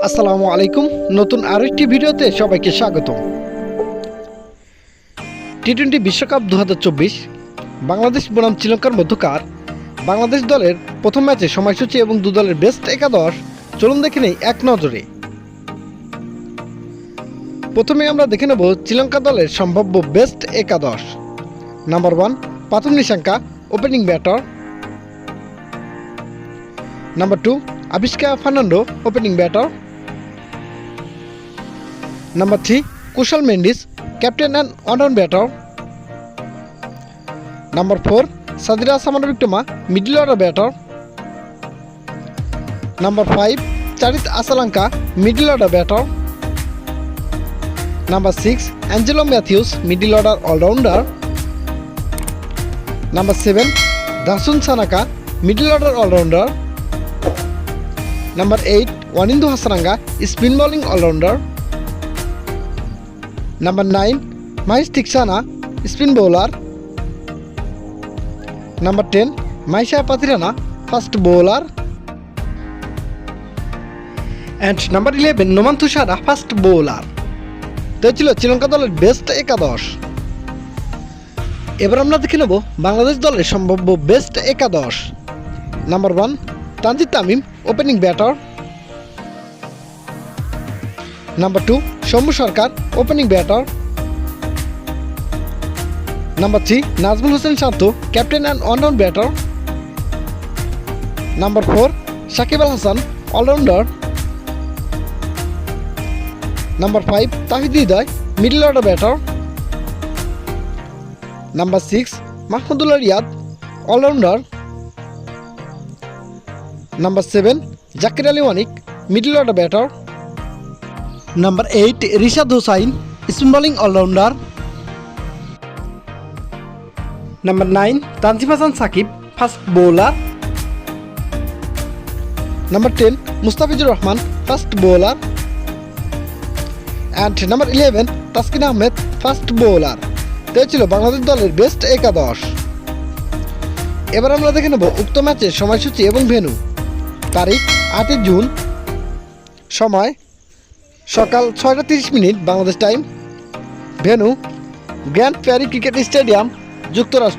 আসসালামু আলাইকুম। নতুন আরো একটি ভিডিওতে সবাইকে স্বাগতম। টি-20 বিশ্বকাপ 2024 বাংলাদেশ বনাম শ্রীলঙ্কার মধ্যকার বাংলাদেশ দলের প্রথম ম্যাচে সময়সূচি এবং দু দলের বেস্ট একাদশ চলুন দেখে নেই এক নজরে। প্রথমে আমরা দেখে নেব শ্রীলঙ্কা দলের সম্ভাব্য বেস্ট একাদশ। Number 1 Pathum Nissanka, opening batter. Number 2 Avishka Fernando, opening batter. Number 3 Kusal Mendis, captain and on batter. Number 4 Sadeera Samarawickrama, middle order batter. Number 5 Charith Asalanka, middle order batter. Number 6 Angelo Mathews, middle order allrounder. Number 7 Dasun Shanaka, middle order allrounder. Number 8 Wanindu Hasaranga, spin bowling allrounder. Number 9 Mahesh Theekshana, spin bowler. Number 10 Maisha Pathirana, fast bowler. And number 11 Noman Thushara, fast bowler. তো ছিল শ্রীলঙ্কা দলের best একাদশ। এবার আমরা দেখে নেব বাংলাদেশ দলের সম্ভাব্য বেস্ট একাদশ। Number 1 Tanzid Tamim, opening batter. Number 2 Shambhu Sarkar, opening batter. Number 3 Najmul Hossain Shanto, captain and on batter. Number 4 Shakib Al Hasan, allrounder. Number 5 Towhid Hridoy, middle order batter. Number 6 Mahmudullah Riyad, allrounder. Number 7 Jaker Ali Anik, middle order batter. Number 8 Rishad Hossain, spin bowling allrounder. Number 9 Tanzim Hasan Sakib, fast bowler. Number 10 Mustafizur Rahman, fast bowler. And number 11 Taskin Ahmed, fast bowler. তো ছিল বাংলাদেশ দলের best একাদশ। এবার আমরা দেখে নেব উক্ত ম্যাচের সময়সূচি এবং ভেন্যু। তারিখ 8 জুন, সময় সকাল 6:30 Bangladesh time. Venue Grand Prairie cricket stadium, যুক্তরাষ্ট্র।